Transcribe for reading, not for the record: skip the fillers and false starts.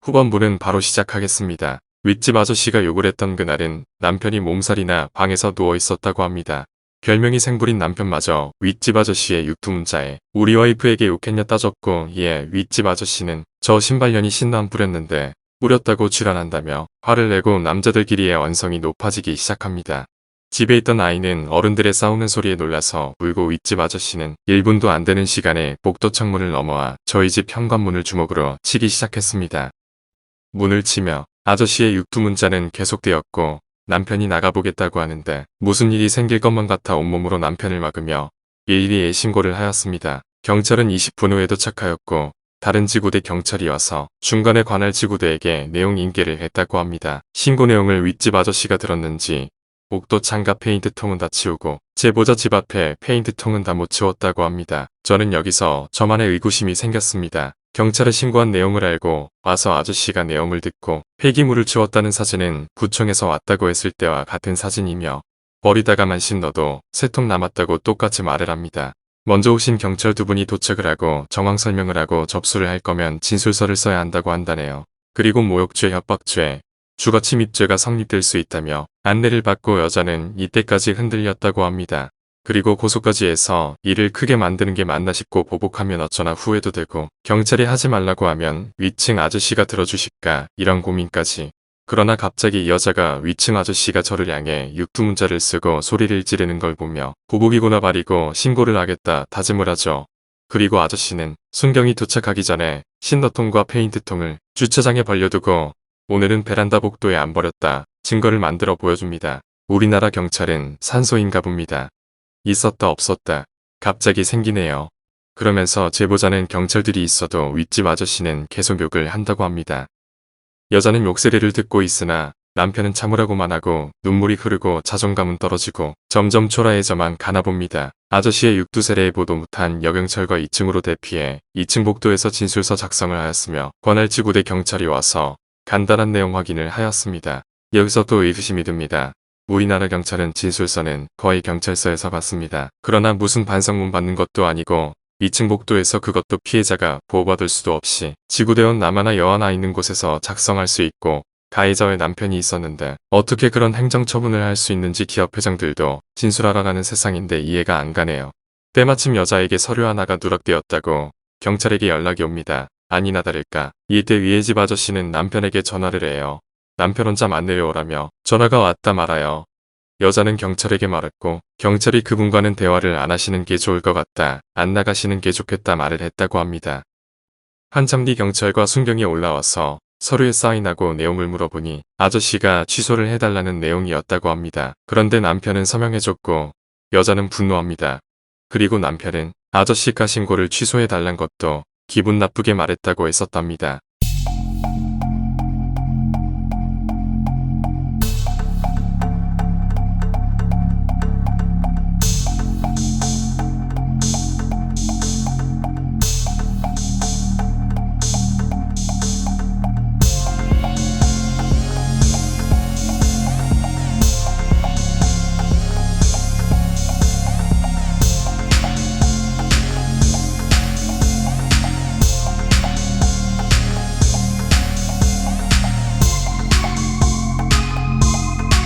후반부는 바로 시작하겠습니다. 윗집 아저씨가 욕을 했던 그날은 남편이 몸살이나 방에서 누워 있었다고 합니다. 별명이 생불인 남편마저 윗집 아저씨의 육두문자에 우리 와이프에게 욕했냐 따졌고, 이에 윗집 아저씨는 저 신발년이 신나 안 뿌렸는데 뿌렸다고 주란한다며 화를 내고 남자들끼리의 언성이 높아지기 시작합니다. 집에 있던 아이는 어른들의 싸우는 소리에 놀라서 울고, 윗집 아저씨는 1분도 안 되는 시간에 복도 창문을 넘어와 저희 집 현관문을 주먹으로 치기 시작했습니다. 문을 치며 아저씨의 육두문자는 계속되었고, 남편이 나가보겠다고 하는데 무슨 일이 생길 것만 같아 온몸으로 남편을 막으며 112에 신고를 하였습니다. 경찰은 20분 후에 도착하였고, 다른 지구대 경찰이 와서 중간에 관할 지구대에게 내용 인계를 했다고 합니다. 신고 내용을 윗집 아저씨가 들었는지 복도 창가 페인트통은 다 치우고 제보자 집 앞에 페인트통은 다 못 치웠다고 합니다. 저는 여기서 저만의 의구심이 생겼습니다. 경찰에 신고한 내용을 알고 와서 아저씨가 내용을 듣고 폐기물을 치웠다는 사진은 구청에서 왔다고 했을 때와 같은 사진이며 버리다가만 신너도 3통 남았다고 똑같이 말을 합니다. 먼저 오신 경찰 2분이 도착을 하고 정황 설명을 하고 접수를 할 거면 진술서를 써야 한다고 한다네요. 그리고 모욕죄, 협박죄, 주거침입죄가 성립될 수 있다며 안내를 받고 여자는 이때까지 흔들렸다고 합니다. 그리고 고소까지 해서 일을 크게 만드는 게 맞나 싶고 보복하면 어쩌나 후회도 되고 경찰이 하지 말라고 하면 위층 아저씨가 들어주실까 이런 고민까지. 그러나 갑자기 이 여자가 위층 아저씨가 저를 향해 육두문자를 쓰고 소리를 지르는 걸 보며 보복이구나 발이고 신고를 하겠다 다짐을 하죠. 그리고 아저씨는 순경이 도착하기 전에 신너통과 페인트통을 주차장에 벌려두고 오늘은 베란다 복도에 안 버렸다 증거를 만들어 보여줍니다. 우리나라 경찰은 산소인가 봅니다. 있었다 없었다 갑자기 생기네요. 그러면서 제보자는 경찰들이 있어도 윗집 아저씨는 계속 욕을 한다고 합니다. 여자는 욕세례를 듣고 있으나 남편은 참으라고만 하고 눈물이 흐르고 자존감은 떨어지고 점점 초라해져만 가나 봅니다. 아저씨의 육두세례에 보도 못한 여경찰과 2층으로 대피해 2층 복도에서 진술서 작성을 하였으며 관할지구대 경찰이 와서 간단한 내용 확인을 하였습니다. 여기서 또 의구심이 듭니다. 우리나라 경찰은 진술서는 거의 경찰서에서 받습니다. 그러나 무슨 반성문 받는 것도 아니고 2층 복도에서 그것도 피해자가 보호받을 수도 없이 지구대원 남하나 여하나 있는 곳에서 작성할 수 있고 가해자의 남편이 있었는데 어떻게 그런 행정처분을 할 수 있는지 기업 회장들도 진술하러 가는 세상인데 이해가 안 가네요. 때마침 여자에게 서류 하나가 누락되었다고 경찰에게 연락이 옵니다. 아니나 다를까 이때 위에 집 아저씨는 남편에게 전화를 해요. 남편 혼자 안 내려오라며 전화가 왔다 말아요. 여자는 경찰에게 말했고 경찰이 그분과는 대화를 안 하시는 게 좋을 것 같다. 안 나가시는 게 좋겠다 말을 했다고 합니다. 한참 뒤 경찰과 순경이 올라와서 서류에 사인하고 내용을 물어보니 아저씨가 취소를 해달라는 내용이었다고 합니다. 그런데 남편은 서명해줬고 여자는 분노합니다. 그리고 남편은 아저씨가 신고를 취소해달란 것도 기분 나쁘게 말했다고 했었답니다.